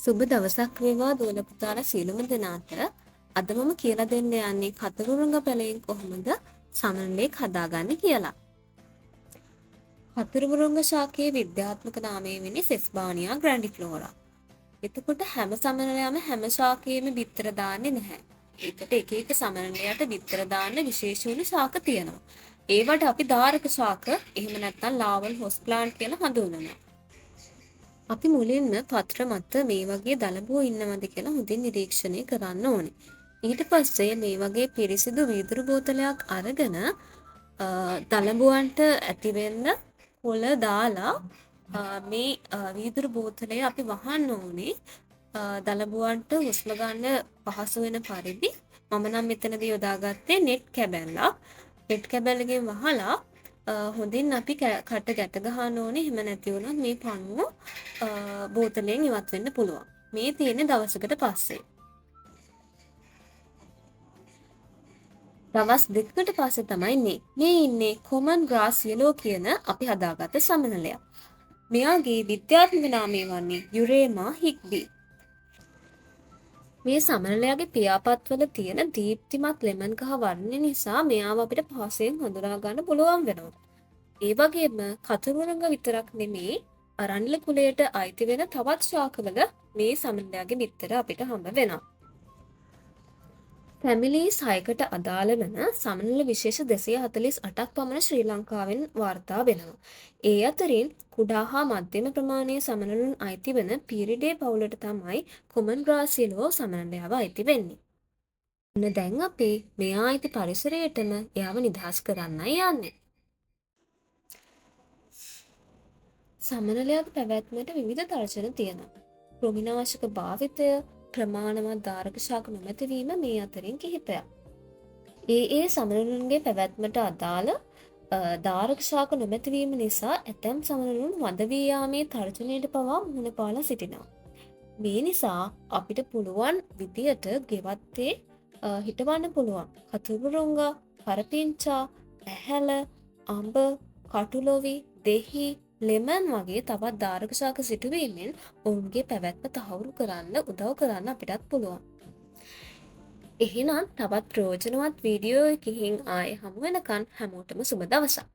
සුබ දවසක් වේවා දුවල පුතාලා සියලුම දෙනාට. අද මම කියලා දෙන්න යන්නේ කතුරුරුංග පැලයෙන් කොහොමද සමනලයක් හදාගන්නේ කියලා. කතුරුරුංග ශාකයේ විද්‍යාත්මක නාමය වෙන්නේ සෙස්බානියා ග්‍රැන්ඩිෆ්ලෝරා. එතකොට හැම සමනලයම හැම ශාකයේම බිත්තර දාන්නේ නැහැ. ඒකට එක එක සමනලයට බිත්තර දාන්න විශේෂ වුණු ශාක තියෙනවා. ඒවට අපි දාරක ශාක, එහෙම නැත්නම් ලාවල් හොස් ප්ලාන්ට් කියලා හඳුන්වනවා. අපි මුලින්ම පත්‍ර මත මේ වගේ දලබුවෝ ඉන්නවද කියලා හොඳින් නිරීක්ෂණය කරන්න ඕනේ. ඊට පස්සේ මේ වගේ පිරිසිදු වීදුරු බෝතලයක් අරගෙන දලබුවන්ට ඇතිවෙන්න කොළ දාලා මේ වීදුරු බෝතලය අපි වහන්න ඕනේ. දලබුවන්ට හුස්ම ගන්න පහසු වෙන පරිදි මම නම් මෙතනදී යොදාගත්තේ නෙට් කැබැල්ලක්. නෙට් කැබැල්ලකින් වහලා හොඳින් අපි කට ගැට ගහන්න ඕනේ. එහෙම නැති වුණොත් මේ පණුව බෝතලයෙන් ඉවත් වෙන්න පුළුවන්. මේ තියෙන්නේ දවසකට පස්සේ. දවස් දෙකකට පස්සේ තමයි මේ ඉන්නේ කොමන් ග්‍රාස් යෙලෝ කියන අපි හදාගත්ත සමනලයක්. මෙයාගේ විද්‍යාත්මක නාමය වන්නේ යුරේමා හිග්බි. මේ සමනලයාගේ පියාපත්වල තියෙන දීප්තිමත් ලෙමන් කහ වර්ණය නිසා මෙයාව අපිට පහසෙන් හඳුනා ගන්න පුළුවන් වෙනවා. ඒ වගේම කතුරුරුංග විතරක් නෙමේ අරණ්‍ය කුලයට අයිති වෙන තවත් ශාකවල මේ සමනලයාගේ බිත්තර අපිට හම්බ වෙනවා. ෆැමිලීස් 6කට අදාළ වෙන සමනල විශේෂ 248ක් පමණ ශ්‍රී ලංකාවෙන් වාර්තා වෙනවා. ඒ අතරින් කුඩා හා මධ්‍යම ප්‍රමාණයේ සමනලුන් අයිති වෙන පීරිඩේ පවුලට තමයි කොමන් ග්‍රාස් යෙලෝ සමනලයාව අයිති වෙන්නේ. ඔන්න දැන් අපි මෙයා අයිති පරිසරයටම එයාව නිදහස් කරන්නයි යන්නේ. සමනලයාගේ පැවැත්මට විවිධ තර්ජන තියෙනවා. කෘමිනාශක භාවිතය, ප්‍රමාණවත් දාරක ශාක නොමැතිවීම මේ අතරින් කිහිපයක්. ඒ සමනලුන්ගේ පැවැත්මට අදාළ දාරක ශාක නොමැතිවීම නිසා ඇතැම් සමනලුන් වඳ වී යාමේ තර්ජනයට පවා මුහුණ පාලා සිටිනවා. මේ නිසා අපිට පුළුවන් විදියට ගෙවත්තේ හිටවන්න පුළුවන් කතුරුරුංග, කරපිංචා, ඇහැල, අඹ, කටුලොවි, දෙහි, ලෙමන් වගේ තවත් දාරක ශාක සිටුවීමෙන් ඔවුන්ගේ පැවැත්ම තහවුරු කරන්න උදව් කරන්න අපිටත් පුළුවන්. එහෙනම් තවත් ප්‍රයෝජනවත් වීඩියෝ එකකින් ආයේ හමු වෙනකන් හැමෝටම සුබ දවසක්.